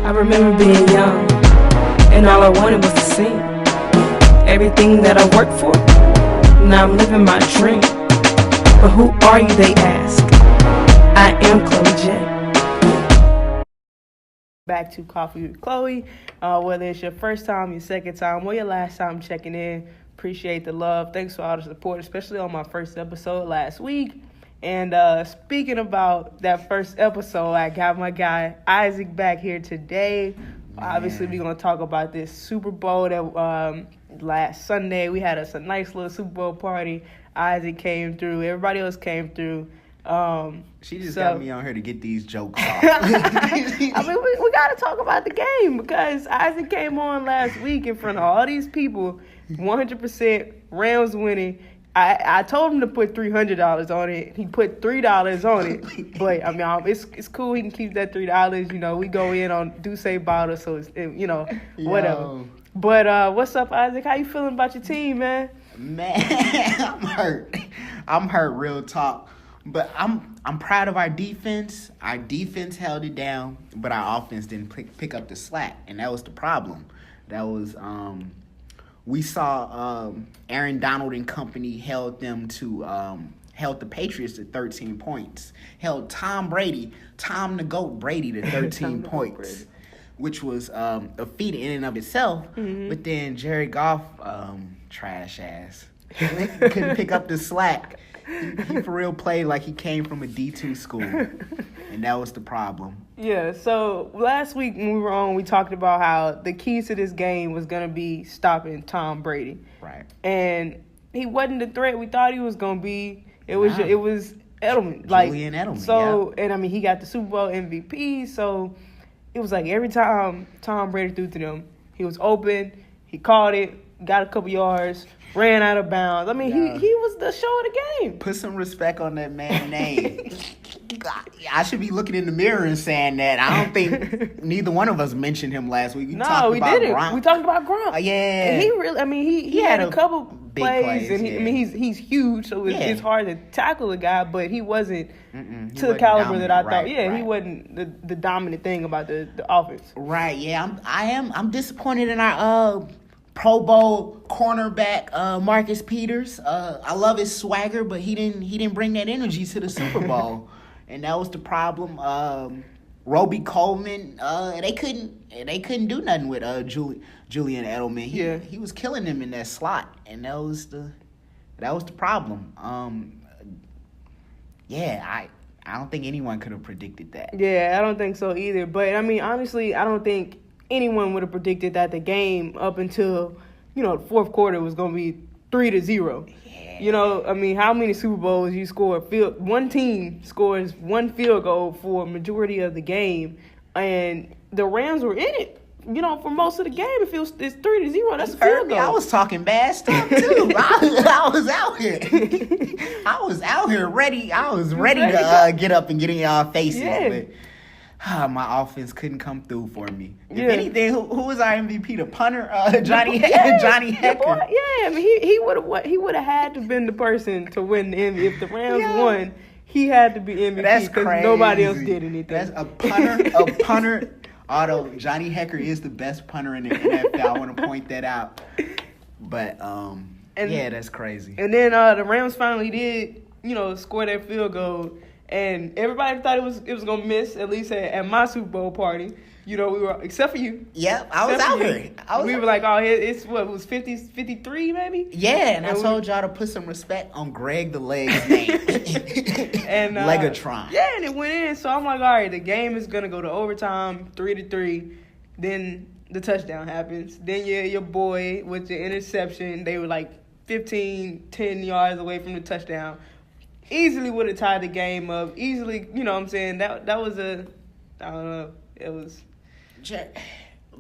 I remember being young, and all I wanted was to sing. Everything that I worked for, now I'm living my dream. But who are you, they ask? I am Chloeé. Back to Coffee with Chloe. Whether it's your first time, your second time, or your last time checking in, appreciate the love. Thanks for all the support, especially on my first episode last week. And speaking about that first episode, I got my guy Isaac back here today. Obviously, we're going to talk about this Super Bowl that last Sunday. We had us a nice little Super Bowl party. Isaac came through. Everybody else came through. She just got me on here to get these jokes off. I mean, we got to talk about the game because Isaac came on last week in front of all these people, 100% Rams winning. I told him to put $300 on it. He put $3 on it. But, I mean, it's cool. He can keep that $3. You know, we go in on Duce Bottle, so, it's, you know, whatever. Yo. But what's up, Isaac? How you feeling about your team, man? Man, I'm hurt. I'm hurt, real talk. But I'm proud of our defense. Our defense held it down, but our offense didn't pick up the slack, and that was the problem. That was we saw Aaron Donald and company held the Patriots to 13 points. Held Tom the GOAT Brady to 13 points, which was a feat in and of itself. Mm-hmm. But then Jared Goff, trash ass, couldn't pick up the slack. He for real played like he came from a D2 school, and that was the problem. Yeah, so last week when we were on, we talked about how the keys to this game was going to be stopping Tom Brady. Right. And he wasn't the threat we thought he was going to be. It was Edelman. Julian Edelman, so, yeah. And, I mean, he got the Super Bowl MVP, so it was like every time Tom Brady threw to them, he was open, he caught it, got a couple yards, ran out of bounds. I mean, he was the show of the game. Put some respect on that man's name. I should be looking in the mirror and saying that. I don't think neither one of us mentioned him last week. We didn't. Gronk. We talked about Gronk. Yeah. And he really, I mean, he had a couple big plays and yeah. I mean, he's huge, so it's hard to tackle a guy, but he wasn't to the caliber that I thought. He wasn't the dominant thing about the offense. Right. Yeah. I'm disappointed in our Pro Bowl cornerback Marcus Peters. I love his swagger, but he didn't bring that energy to the Super Bowl, and that was the problem. Roby Coleman, they couldn't do nothing with Julian Edelman. He was killing them in that slot, and that was the problem. I don't think anyone could have predicted that. Yeah, I don't think so either. But I mean, honestly, I don't think anyone would have predicted that the game up until, the fourth quarter was going to be 3-0. Yeah. I mean, how many Super Bowls you score? One team scores one field goal for a majority of the game, and the Rams were in it. For most of the game, it's 3-0. That's a field goal. I was talking bad stuff too. I was out here. I was out here ready. I was ready to get up and get in y'all faces, but my offense couldn't come through for me. If anything, who was our MVP? The punter, Johnny Hecker. I mean, he would have had to been the person to win the MVP. If the Rams won, he had to be MVP because nobody else did anything. That's a punter. Although Johnny Hecker is the best punter in the NFL, I want to point that out. But that's crazy. And then the Rams finally did, score that field goal. And everybody thought it was gonna miss, at least at my Super Bowl party. We were, except for you. Yep, I was out here. We were like, it was 50, 53 maybe? Yeah, and I told y'all to put some respect on Greg the Leg's name. And Legatron. Yeah, and it went in. So I'm like, all right, the game is gonna go to overtime, 3-3. Then the touchdown happens. Then your boy with the interception, they were like 10 yards away from the touchdown. Easily would have tied the game up. Easily, you know what I'm saying? That was I don't know. It was.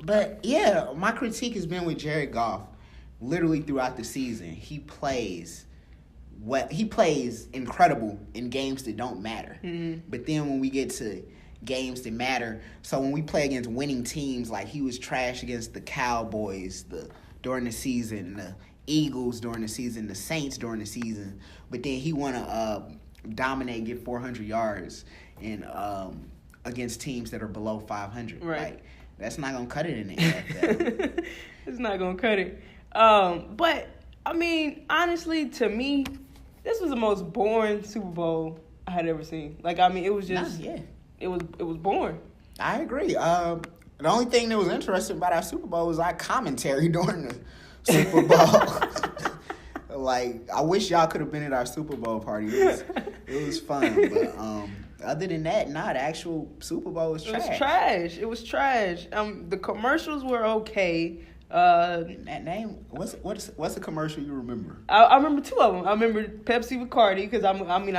But, yeah, my critique has been with Jared Goff literally throughout the season. He plays incredible in games that don't matter. Mm-hmm. But then when we get to games that matter, so when we play against winning teams, like he was trash against the Cowboys during the season, the Eagles during the season, the Saints during the season, but then he want to dominate, get 400 yards against teams that are below 500. Right. That's not gonna cut it in the NFL. It's not gonna cut it. But I mean, honestly, to me, this was the most boring Super Bowl I had ever seen. Like, I mean, it was just, it was boring. I agree. The only thing that was interesting about our Super Bowl was our commentary during the Super Bowl. Like, I wish y'all could have been at our Super Bowl party. It was fun, but other than that, the actual Super Bowl was trash. It was trash. The commercials were okay. That name, what's the commercial you remember? I remember two of them. I remember Pepsi with Cardi because I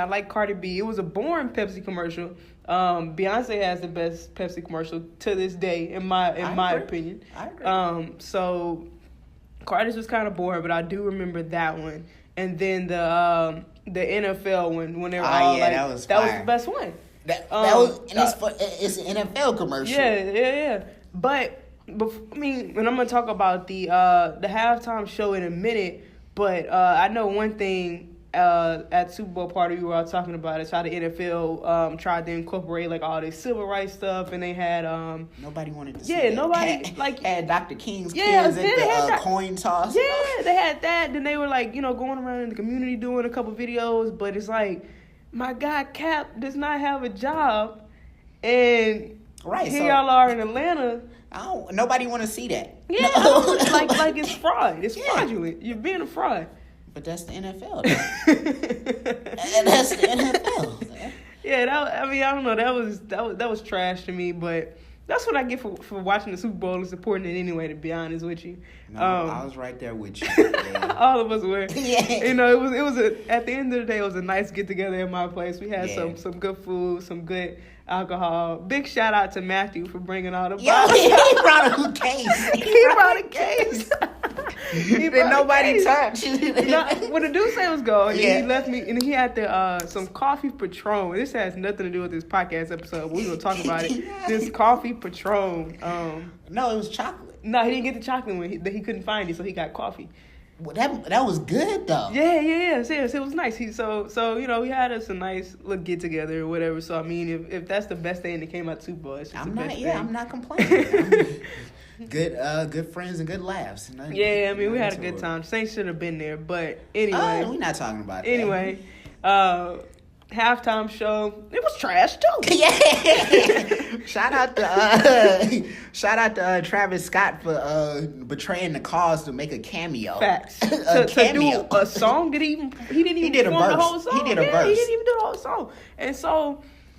like Cardi B. It was a boring Pepsi commercial. Beyonce has the best Pepsi commercial to this day, in my opinion. I agree. So Cardi's was kind of boring, but I do remember that one. And then the NFL one when they were all like, that was the best one. That was, and it's an NFL commercial. Yeah. But I mean, when I'm gonna talk about the halftime show in a minute, but I know one thing at Super Bowl party we were all talking about is how the NFL tried to incorporate like all this civil rights stuff, and they had nobody wanted to see that. Nobody had Dr. King's kids at the coin toss. Yeah, they had that. Then they were like going around in the community doing a couple videos, but it's like my guy Cap does not have a job, and here y'all are in Atlanta. Nobody want to see that. Yeah, like it's fraud. It's fraudulent. You're being a fraud. But that's the NFL. And that's the NFL. Yeah, I don't know. That was trash to me. But that's what I get for watching the Super Bowl and supporting it anyway. To be honest with you, no, I was right there with you. All of us were. Yeah. It was at the end of the day, it was a nice get together at my place. We had some good food, some good alcohol. Big shout out to Matthew for bringing all the bottles. He brought a case. He brought a case. That nobody touched. When the dude said was going, he left me, and he had some coffee Patron. This has nothing to do with this podcast episode, but we're gonna talk about it. This coffee Patron. No, it was chocolate. No, he didn't get the chocolate one. He couldn't find it, so he got coffee. Well, that was good though. Yeah. It was nice. So we had us a nice little get together or whatever. So I mean, if that's the best thing that came out of Super Bowl, it's just the best thing. I'm not complaining. Good friends and good laughs. Yeah, I mean, we had a good time. Saints should have been there, but anyway. We're not talking about that. Anyway, halftime show, it was trash too. Yeah. Shout out to Travis Scott for betraying the cause to make a cameo. Facts. To do a song. He didn't even perform the whole song. He did a verse. He didn't even do the whole song.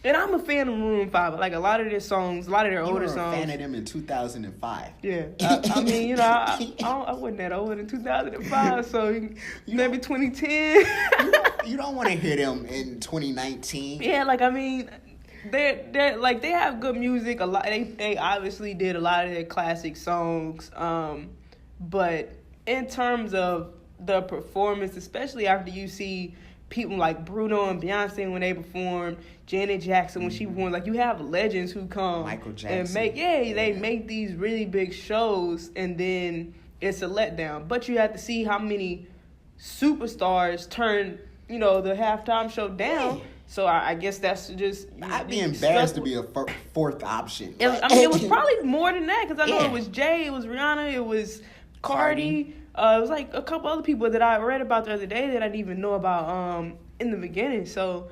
And I'm a fan of Maroon 5. Like a lot of their sons, a lot of their older songs. You were a fan of them in 2005. Yeah. I mean, I wasn't that old in 2005, so maybe 2010. You don't want to hear them in 2019. Yeah, like I mean, they're like they have good music. A lot. They obviously did a lot of their classic songs. But in terms of the performance, especially after you see people like Bruno and Beyonce when they perform, Janet Jackson when she performs, like you have legends who come Michael Jackson and they make these really big shows, and then it's a letdown. But you have to see how many superstars turn the halftime show down. So I guess that's just I'd be embarrassed to be a fourth option. It was probably more than that because I know it was Jay, it was Rihanna, it was Cardi. It was like a couple other people that I read about the other day that I didn't even know about in the beginning. So,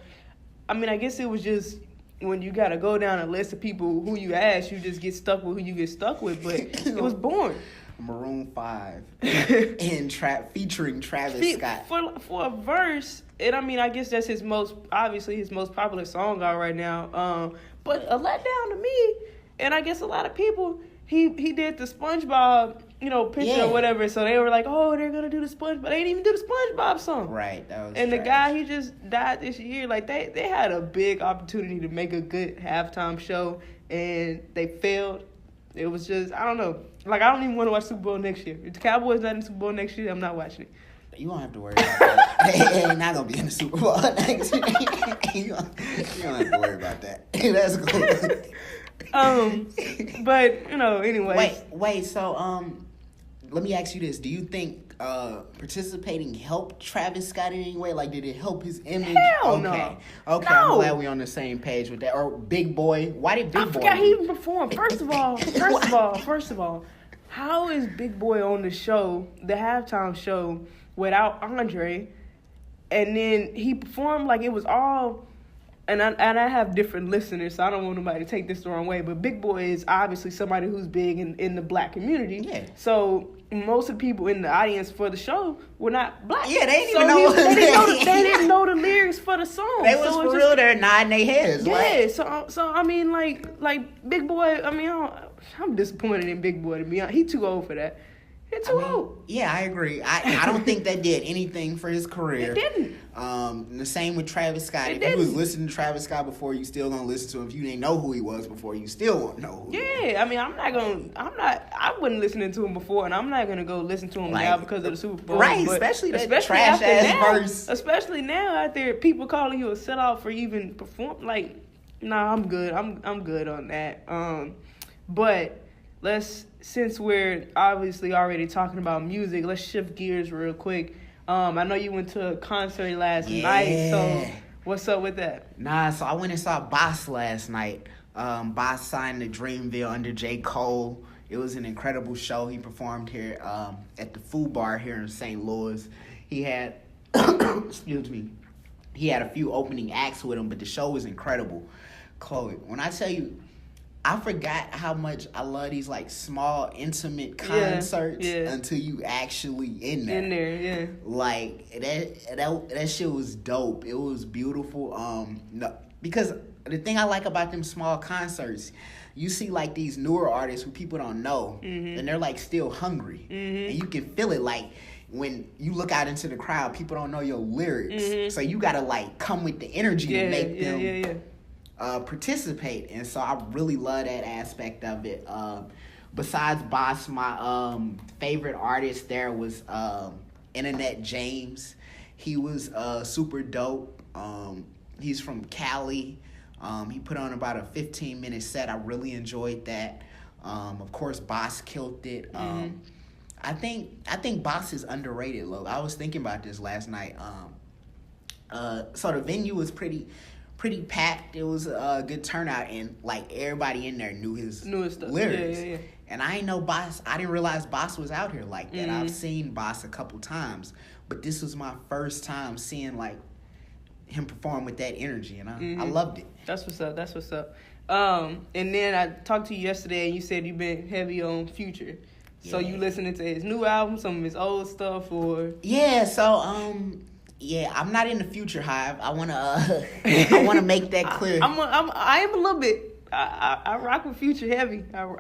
I mean, I guess it was just when you got to go down a list of people who you ask, you just get stuck with who you get stuck with. But it was boring. Maroon 5 and featuring Travis Scott. For a verse, and I mean, I guess that's his most popular song out right now. But a letdown to me, and I guess a lot of people, he did the SpongeBob picture or whatever, so they were like, oh, they're gonna do the SpongeBob. They didn't even do the SpongeBob song. Right, that was and trash. The guy, he just died this year. Like they had a big opportunity to make a good halftime show, and they failed. It was just, I don't know. Like, I don't even want to watch Super Bowl next year. If the Cowboys not in the Super Bowl next year, I'm not watching it. You won't have to worry about that. They're not going to be in the Super Bowl next year. You don't have to worry about that. That's cool. But, anyway. Wait, so, let me ask you this. Do you think participating help Travis Scott in any way? Like, did it help his image? Hell no. Okay, No. I'm glad we're on the same page with that. Or Big Boy. Why did Big Boy? I forgot he even performed. First of all, how is Big Boy on the show, the halftime show, without Andre? And then he performed like it was all. And I have different listeners, so I don't want nobody to take this the wrong way. But Big Boy is obviously somebody who's big in the black community. Yeah. So most of the people in the audience for the show were not black. Yeah, they didn't even know. They didn't know the lyrics for the song. They was for real there nodding their heads. Yeah. Like. So I mean, like Big Boy. I mean, I'm disappointed in Big Boy, to be honest. He too old for that. He's too old. Yeah, I agree. I don't think that did anything for his career. It didn't. The same with Travis Scott. If you was listening to Travis Scott before, you still gonna listen to him. If you didn't know who he was before, you still won't know who he was. Yeah, I mean, I wasn't listening to him before, and I'm not gonna go listen to him now because of the Super Bowl. Right, especially trash ass verse. Especially now, out there, people calling you a sellout for even perform. Like, nah, I'm good. I'm good on that. But since we're obviously already talking about music, let's shift gears real quick. I know you went to a concert last night, so what's up with that? Nah, so I went and saw Boss last night. Boss signed to Dreamville under J. Cole. It was an incredible show. He performed here at the Food Bar here in St. Louis. He had, excuse me, he had a few opening acts with him, but the show was incredible. Chloe, when I tell you, I forgot how much I love these like small, intimate concerts until you actually in there. In there, yeah. Like that shit was dope. It was beautiful. No, because the thing I like about them small concerts, you see like these newer artists who people don't know, and they're like still hungry, and you can feel it. Like when you look out into the crowd, people don't know your lyrics, so you gotta like come with the energy to make them. Participate, and so I really love that aspect of it. Besides Boss, my favorite artist there was Internet James. He was super dope. He's from Cali. He put on about a 15-minute set. I really enjoyed that. Of course, Boss killed it. I think Boss is underrated, low. I was thinking about this last night. So the venue was pretty packed. It was a good turnout, and like everybody in there knew his stuff. Lyrics. Yeah. And I ain't know Boss. I didn't realize Boss was out here like that. I've seen Boss a couple times, but this was my first time seeing like him perform with that energy, and I loved it. That's what's up. And then I talked to you yesterday, and you said you've been heavy on Future. So you listening to his new album, some of his old stuff, or? Yeah. So yeah, I'm not in the Future hive. I wanna make that clear. I am a little bit. I rock with Future heavy. I'm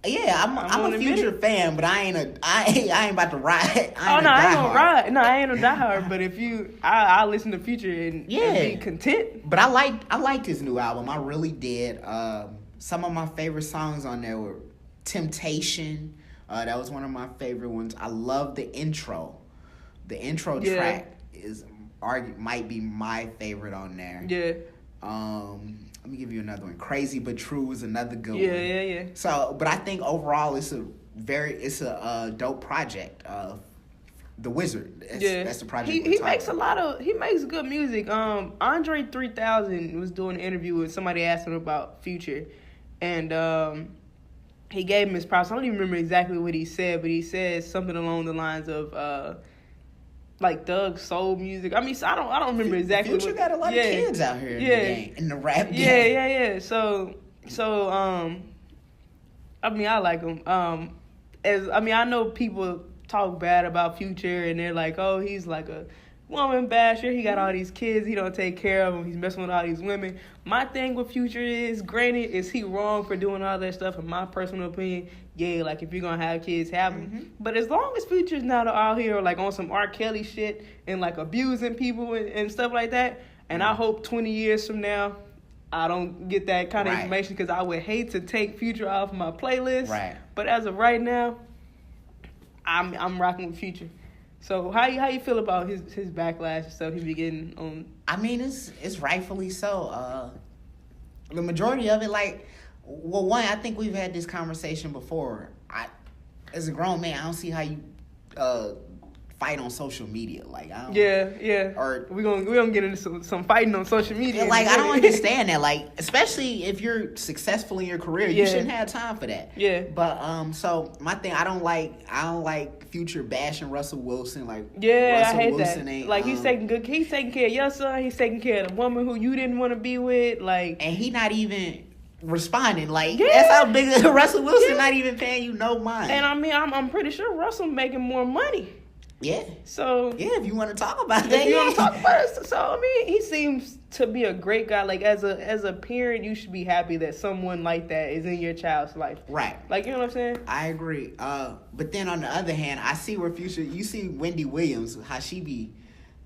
a Future fan, but I ain't about to ride. I ain't gonna ride. No, I ain't a diehard. But if I listen to Future and be content. But I liked his new album. I really did. Some of my favorite songs on there were Temptation. That was one of my favorite ones. I love the intro. The intro track might be my favorite on there. Yeah. Let me give you another one. Crazy But True is another good one. Yeah. So, but I think overall it's a dope project. The Wizard. That's the project. He makes good music. Andre 3000 was doing an interview with somebody asked him about Future, and he gave him his props. I don't even remember exactly what he said, but he said something along the lines of like Thug soul music. I mean, so I don't remember exactly. Future got a lot of kids out here in the game, in the rap game. Yeah. So I mean, I like him. I know people talk bad about Future, and they're like, oh, he's like a woman basher. He got all these kids. He don't take care of them. He's messing with all these women. My thing with Future is, granted, is he wrong for doing all that stuff? In my personal opinion, yeah, like if you're gonna have kids, have them. But as long as Future's not out here like on some R. Kelly shit and like abusing people and stuff like that, and I hope 20 years from now I don't get that kind of information, because I would hate to take Future off my playlist. Right. But as of right now, I'm rocking with Future. So how you feel about his backlash and stuff he be getting on? I mean, it's rightfully so. The majority of it, like, well, one, I think we've had this conversation before. As a grown man, I don't see how you fight on social media. Like, I don't, Yeah. Or we gonna get into some fighting on social media. like, I don't understand that. Like, especially if you're successful in your career, you shouldn't have time for that. Yeah. But so my thing, I don't like Future bashing Russell Wilson. Like, yeah, Russell I hate Wilson that. ain't, Like, he's taking care of your son. He's taking care of the woman who you didn't want to be with. Like, and he not even responding. Like, Yeah. that's how big Russell Wilson not even paying you no mind. and I mean, I'm pretty sure Russell making more money. Yeah. So Yeah, if you want to talk about that. if you want to talk about it, so I mean, he seems to be a great guy. Like, as a parent, you should be happy that someone like that is in your child's life. Right. Like, you know what I'm saying? I agree. But then on the other hand, I see where Future. You see Wendy Williams, how she be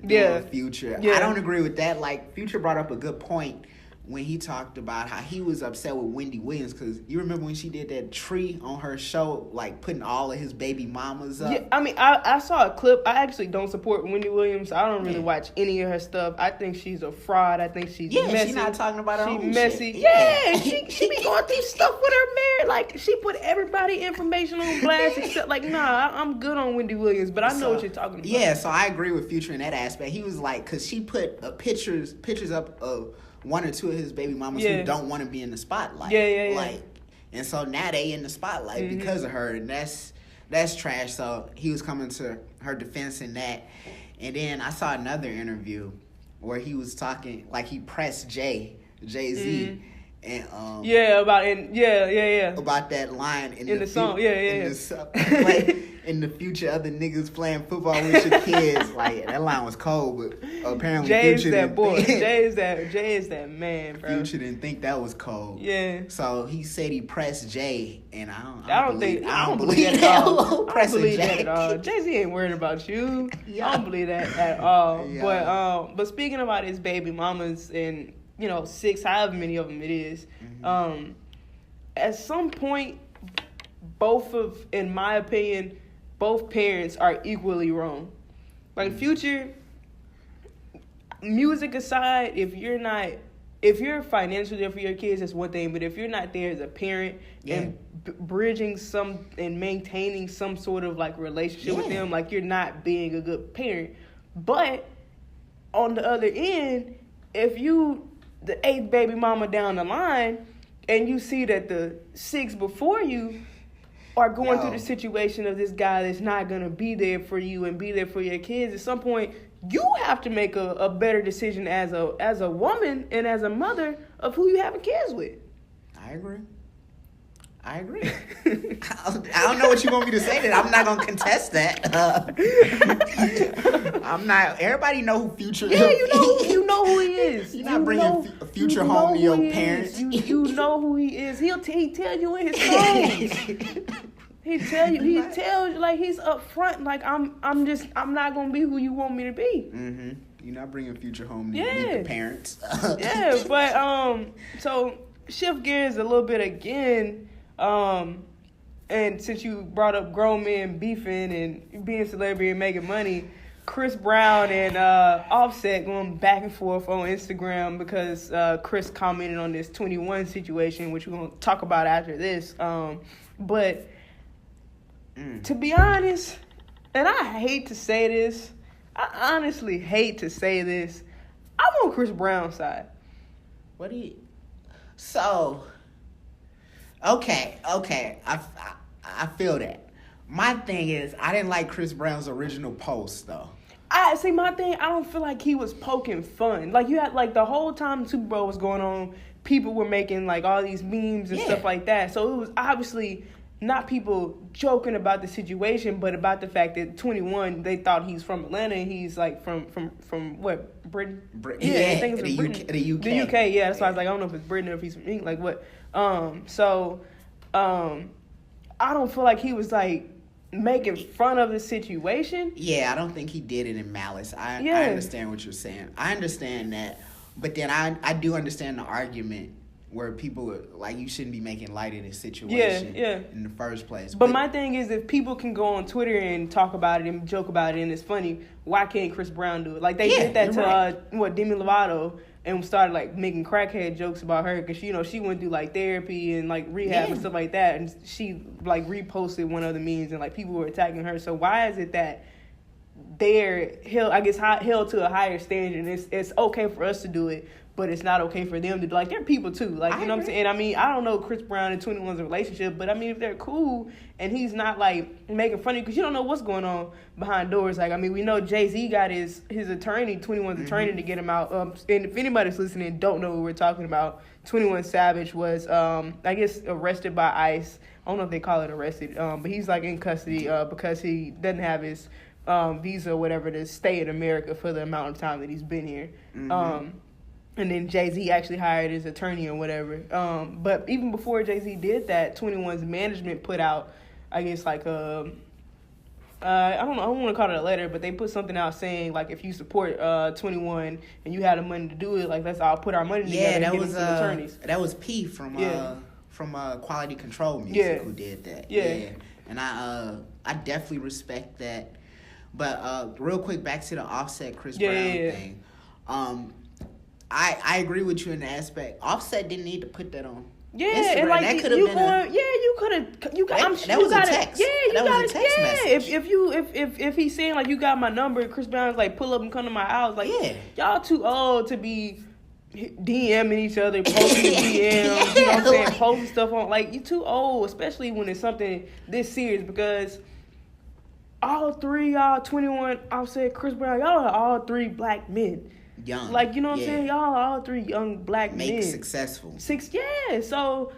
doing Future. Yeah. I don't agree with that. Like, Future brought up a good point when he talked about how he was upset with Wendy Williams, because you remember when she did that tree on her show, like putting all of his baby mamas up. Yeah, I mean, I saw a clip. I actually don't support Wendy Williams. I don't really watch any of her stuff. I think she's a fraud. I think she's messy. She's not talking about her She own messy. shit. Yeah, she be going through stuff with her marriage. Like, she put everybody information on blast except, like, nah, I'm good on Wendy Williams, but I know what you're talking about. Yeah, so I agree with Future in that aspect. He was like, because she put pictures up of one or two of his baby mamas who don't want to be in the spotlight. Yeah. Like, and so now they in the spotlight because of her, and that's trash. So he was coming to her defense in that. And then I saw another interview where he was talking, like, he pressed Jay-Z. And about that line in the song, in the future, other niggas playing football with your kids. Like, that line was cold, but apparently Jay's Future that boy. Think, Jay is that man, bro. Future didn't think that was cold. Yeah. So he said he pressed Jay, and I don't believe that at all. I don't Pressing believe Jay. that at all. Jay-Z ain't worried about you. Yeah. I don't believe that at all. Yeah. But speaking about his baby mamas and, 6, however many of them it is, at some point, in my opinion, both parents are equally wrong. Like, Future, music aside, if you're financially there for your kids, that's one thing. But if you're not there as a parent and bridging and maintaining some sort of, like, relationship with them, like, you're not being a good parent. But on the other end, if you the 8th baby mama down the line and you see that the 6 before you are going through the situation of this guy that's not going to be there for you and be there for your kids, at some point you have to make a better decision as a woman and as a mother of who you having kids with. I agree. I don't know what you want me to say. That I'm not gonna contest that. I'm not. Everybody know who Future is. Yeah, you know who he is. You're not bringing Future home to your parents. You know who he is. He tell you in his songs. He tell you like, he's up front. Like, I'm not gonna be who you want me to be. Mm-hmm. You're not bringing Future home to the parents. Yeah, but so shift gears a little bit again. And since you brought up grown men beefing and being celebrity and making money, Chris Brown and Offset going back and forth on Instagram because Chris commented on this 21 situation, which we're going to talk about after this. But to be honest, and I hate to say this, I honestly hate to say this, I'm on Chris Brown's side. Okay. I feel that. My thing is, I didn't like Chris Brown's original post, though. My thing, I don't feel like he was poking fun. Like, you had, like, the whole time the Super Bowl was going on, people were making, like, all these memes and stuff like that. So it was obviously not people joking about the situation, but about the fact that 21, they thought he's from Atlanta, and he's, like, from what, Britain? I think it was Britain. The UK. The UK, yeah. That's why I was like, I don't know if it's Britain or if he's from England. Like, what? I don't feel like he was, like, making fun of the situation. Yeah, I don't think he did it in malice. I understand what you're saying. I understand that. But then I do understand the argument where people are like, you shouldn't be making light of this situation in the first place. But my thing is, if people can go on Twitter and talk about it and joke about it and it's funny, why can't Chris Brown do it? Like, they did that to Demi Lovato, and started, like, making crackhead jokes about her because, she went through, like, therapy and, like, rehab and stuff like that, and she, like, reposted one of the memes and, like, people were attacking her. So why is it that they're held to a higher standard, and it's okay for us to do it, but it's not okay for them to do. Like, they're people too, like, you know what I'm saying? And I mean, I don't know Chris Brown and 21's relationship, but I mean, if they're cool and he's not like making fun of you, because you don't know what's going on behind doors. Like, I mean, we know Jay-Z got his attorney, 21's attorney, to get him out. And if anybody's listening don't know who we're talking about, 21 Savage was I guess arrested by ICE. I don't know if they call it arrested, but he's like in custody because he doesn't have his visa or whatever to stay in America for the amount of time that he's been here. And then Jay-Z actually hired his attorney or whatever. But even before Jay-Z did that, 21's management put out, I guess, like I don't know, I don't want to call it a letter, but they put something out saying, like, if you support 21 and you had the money to do it, like, let's all put our money together and get some attorneys. That was P from Quality Control Music who did that. Yeah. And I definitely respect that. But real quick, back to the Offset Chris Brown thing. I agree with you in the aspect. Offset didn't need to put that on. Yeah, Instagram. And like that could have been you could have. You got. That was a text. Yeah, you got was a text message. If he's saying like you got my number, Chris Brown's like pull up and come to my house. Like, y'all too old to be DMing each other, posting DMs. You know what I'm saying? Posting stuff on, like, you too old, especially when it's something this serious, because all three y'all, 21, Offset, Chris Brown, y'all are all three black men. Young. Like, you know what I'm saying? Y'all are all three young black men. Successful. So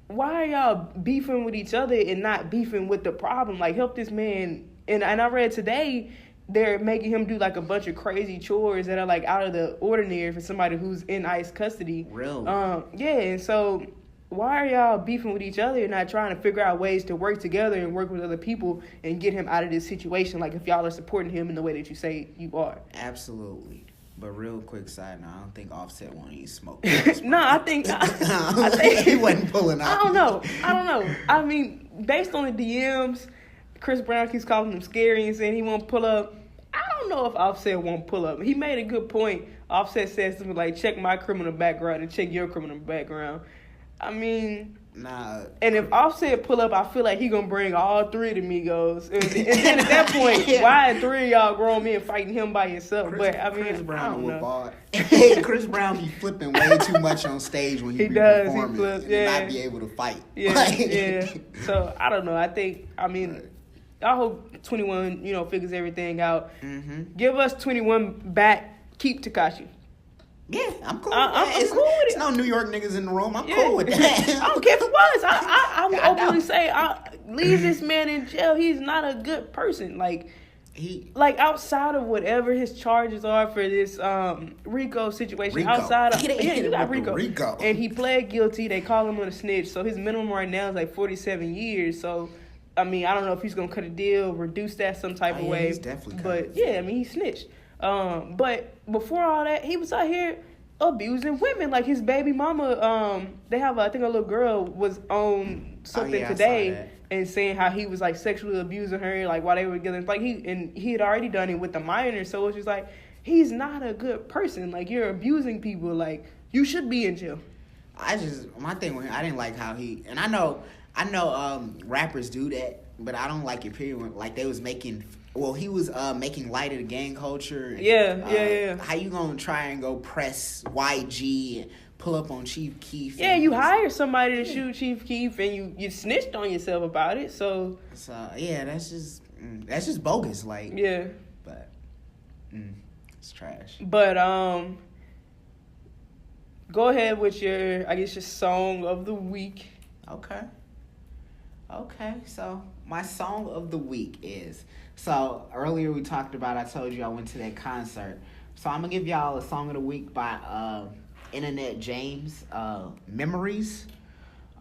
why are y'all beefing with each other and not beefing with the problem? Like, help this man. And I read today they're making him do like a bunch of crazy chores that are like out of the ordinary for somebody who's in ICE custody. Really? And so why are y'all beefing with each other and not trying to figure out ways to work together and work with other people and get him out of this situation? Like, if y'all are supporting him in the way that you say you are. Absolutely. But real quick side note, I don't think Offset won't even smoke. No, I think he wasn't pulling out. I don't know. I mean, based on the DMs, Chris Brown keeps calling him scary and saying he won't pull up. I don't know if Offset won't pull up. He made a good point. Offset said something like, check my criminal background and check your criminal background. I mean, nah. And if Offset pull up, I feel like he gonna bring all three of the Migos. And then at that point, why three of y'all grown men fighting him by yourself? Chris Brown will ball. Chris Brown be flipping way too much on stage when he be does. performing. He flips, and not be able to fight. Yeah. So I don't know. I hope 21, figures everything out. Mm-hmm. Give us 21 back. Keep Tekashi. Yeah, I'm cool. I'm cool with it. It's no New York niggas in the room. I'm cool with that. I don't care if it was. I will openly say, leave this man in jail. He's not a good person. Like outside of whatever his charges are for this Rico situation. You got Rico. And he pled guilty. They call him on a snitch. So his minimum right now is like 47 years. So I mean, I don't know if he's gonna cut a deal, reduce that some type of way. He's definitely but he snitched. But before all that, he was out here abusing women. Like his baby mama, they have I think a little girl was on something today and saying how he was like sexually abusing her, like while they were together. Like he had already done it with the minor, so it's just like he's not a good person. Like, you're abusing people. Like, you should be in jail. My thing with him, I didn't like how he, and I know rappers do that, but I don't like it period. Like, they was making. Well, he was making light of the gang culture. Yeah. How you gonna try and go press YG and pull up on Chief Keef? Yeah, you hired somebody to shoot Chief Keef, and you snitched on yourself about it. So yeah, that's just bogus. Like, yeah, but it's trash. But go ahead with your song of the week. Okay. So my song of the week is. So earlier we talked about, I told you I went to that concert. So I'm going to give y'all a song of the week by Internet James, Memories.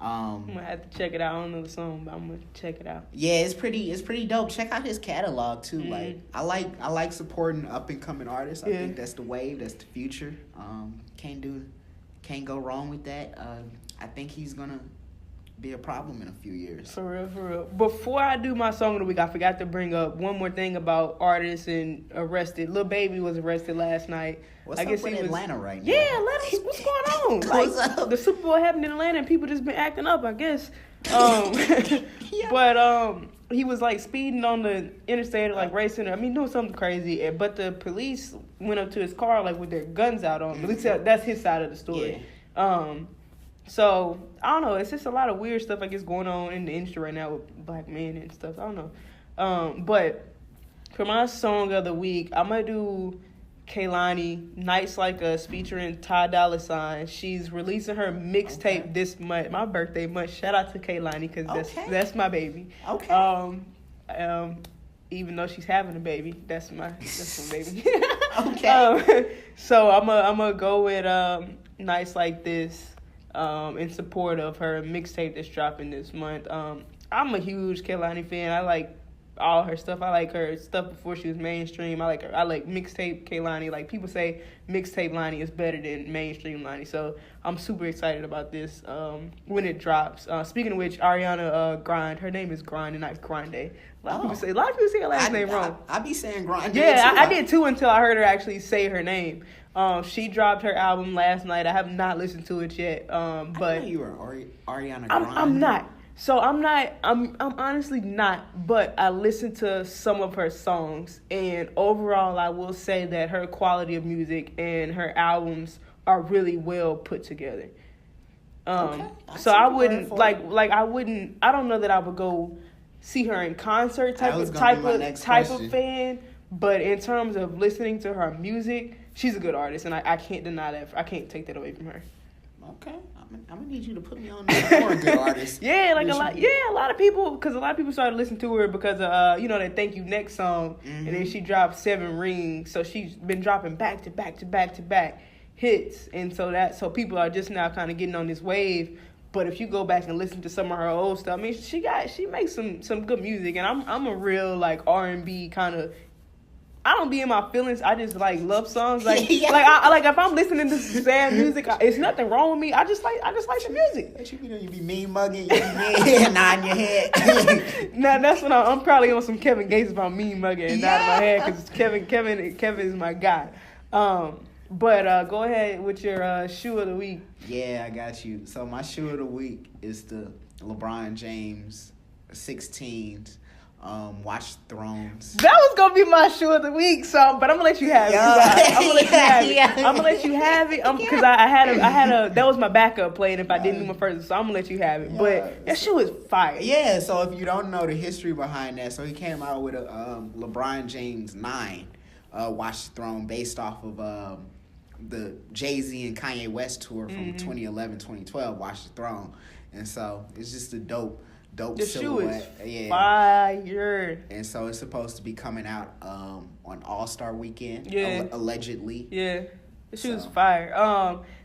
I'm going to have to check it out. I don't know the song, but I'm going to check it out. Yeah, it's pretty dope. Check out his catalog too. Mm-hmm. Like I like supporting up and coming artists. I think that's the wave, that's the future. Can't go wrong with that. I think he's going to be a problem in a few years. For real. Before I do my song of the week, I forgot to bring up one more thing about artists and arrested. Lil Baby was arrested last night. What's up with Atlanta right now? Yeah, Atlanta. What's going on? What's up? The Super Bowl happened in Atlanta and people just been acting up, I guess. But he was like speeding on the interstate, like racing. I mean, doing something crazy. But the police went up to his car like with their guns out on him. At least that's his side of the story. Yeah. So I don't know. It's just a lot of weird stuff I guess going on in the industry right now with black men and stuff. I don't know. But for my song of the week, I'm gonna do Kehlani, Nights Like Us, featuring Ty Dolla $ign. She's releasing her mixtape this month, my birthday month. Shout out to Kehlani, because that's my baby. Okay. Even though she's having a baby, that's my baby. Okay. So I'm gonna go with Nights Like This in support of her mixtape that's dropping this month. I'm a huge Kehlani fan. I like all her stuff. I like her stuff before she was mainstream. I like her. I like mixtape Kehlani. Like, people say mixtape Lani is better than mainstream Lani. So I'm super excited about this when it drops. Speaking of which, Ariana Grande, her name is Grande and not Grande. A lot of people say her last name wrong. I be saying Grande. Yeah, I did too until I heard her actually say her name. She dropped her album last night. I have not listened to it yet. But I know you were Ariana Grande. I'm not. So I'm honestly not, but I listened to some of her songs, and overall I will say that her quality of music and her albums are really well put together. So I wouldn't I don't know that I would go see her in concert type of fan, but in terms of listening to her music, she's a good artist, and I can't deny that. I can't take that away from her. Okay, I'm gonna need you to put me on for a good artist. Yeah, a lot of people, because a lot of people started listening to her because of that "Thank You Next" song, and then she dropped 7 Rings, so she's been dropping back to back hits, and so people are just now kind of getting on this wave. But if you go back and listen to some of her old stuff, I mean, she makes some good music, and I'm a real like R&B kind of. I don't be in my feelings. I just like love songs. Like if I'm listening to sad music, it's nothing wrong with me. I just like the music. You be mean mugging, you be mean nodding your head. Now that's when I'm probably on some Kevin Gates about mean mugging and nodding my head, because Kevin is my guy. But go ahead with your shoe of the week. Yeah, I got you. So my shoe of the week is the LeBron James 16s. Watch Thrones. That was gonna be my shoe of the week, but I'm gonna let you have it. I'm gonna let you have it. Because I had a that was my backup plan if I didn't do my first, so I'm gonna let you have it. But that shoe is fire. Yeah. So if you don't know the history behind that, so he came out with a LeBron James 9 Watch the Throne based off of the Jay-Z and Kanye West tour from 2011-2012, Watch the Throne, and so it's just a dope the silhouette. Shoe is fire. And so it's supposed to be coming out on All-Star Weekend, allegedly. Yeah, the shoe is fire.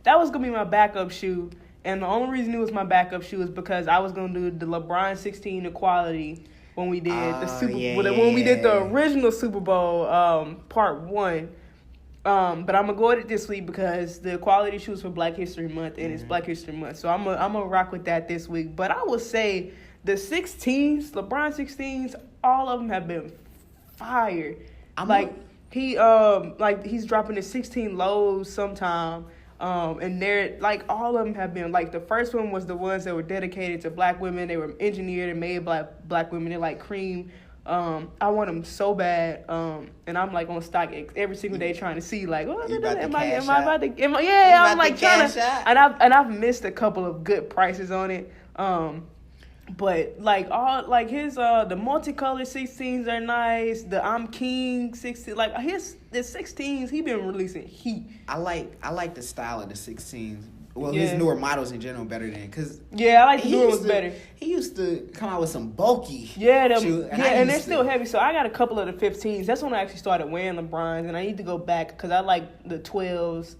That was gonna be my backup shoe, and the only reason it was my backup shoe is because I was gonna do the LeBron 16 equality when we did when we did the original Super Bowl part 1. But I'm gonna go with it this week because the equality shoes for Black History Month, and it's Black History Month, so I'm gonna rock with that this week. But I will say the 16s, LeBron 16s, all of them have been fire. He's dropping the 16 lows sometime, and they're like all of them have been like the first one was the ones that were dedicated to Black women. They were engineered and made by Black women. They're like cream. I want them so bad, and I'm like on stock every single day trying to see like, I'm like trying to, and I've missed a couple of good prices on it. But like all like his the multicolored 16s are nice. The I'm King 16, like the 16s he been releasing heat. I like the style of the 16s. Well, his newer models in general better than because I like the newer ones better. He used to come out with some bulky and they're still heavy. So I got a couple of the 15s. That's when I actually started wearing LeBrons, and I need to go back because I like the 12s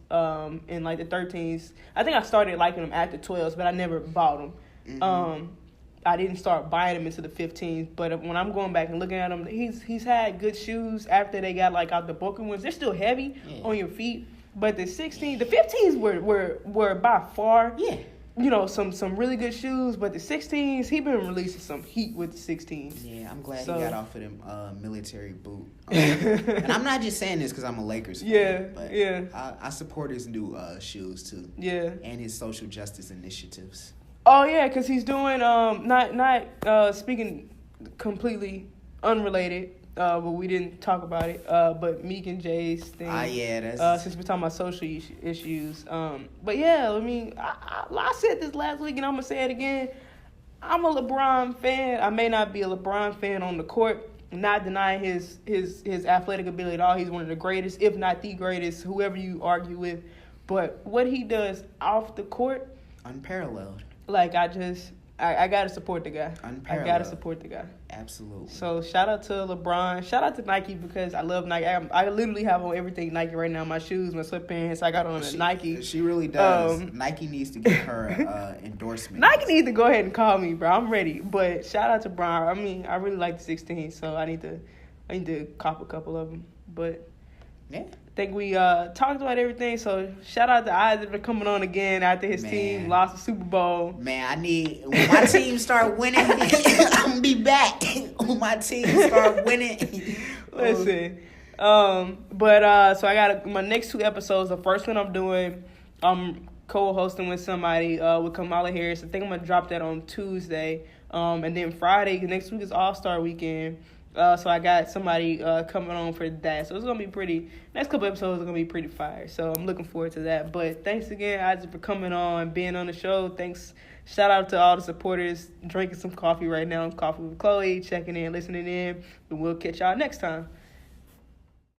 and like the 13s. I think I started liking them at the 12s, but I never bought them. I didn't start buying them into the 15s, but when I'm going back and looking at him, he's had good shoes after they got like out the bulky ones. They're still heavy on your feet. But the 15s were by far, some really good shoes. But the 16s, he been releasing some heat with the 16s. Yeah, I'm glad he got off of them military boot. And I'm not just saying this because I'm a Lakers fan. But I support his new shoes too. Yeah, and his social justice initiatives. Oh yeah, because he's doing not speaking completely unrelated. But we didn't talk about it. But Meek and Jay's thing. Yeah, that's... since we're talking about social issues. But yeah, I mean, I said this last week, and I'm gonna say it again. I'm a LeBron fan. I may not be a LeBron fan on the court. Not denying his athletic ability at all. He's one of the greatest, if not the greatest, whoever you argue with. But what he does off the court, unparalleled. Like, I gotta support the guy. Unparalleled. I gotta support the guy. Absolutely. So shout out to LeBron. Shout out to Nike because I love Nike. I literally have on everything Nike right now. My shoes, my sweatpants. I got on a Nike. She really does. Nike needs to give her endorsement. Nike needs to go ahead and call me, bro. I'm ready. But shout out to Bron. I mean, I really like the 16, so I need to cop a couple of them. But yeah. I think we talked about everything. So shout out to Isaac for coming on again after his team lost the Super Bowl. Man, when my team start winning, I'm gonna be back. When my team start winning. Listen. So I got my next 2 episodes. The first one I'm doing, I'm co-hosting with somebody with Kamala Harris. I think I'm gonna drop that on Tuesday. And then Friday, next week is All-Star Weekend. So I got somebody coming on for that. So it's going to be pretty... Next couple episodes are going to be pretty fire. So I'm looking forward to that. But thanks again, Isaac, for coming on, being on the show. Thanks. Shout out to all the supporters drinking some coffee right now. Coffee with Chloe, checking in, listening in. And we'll catch y'all next time.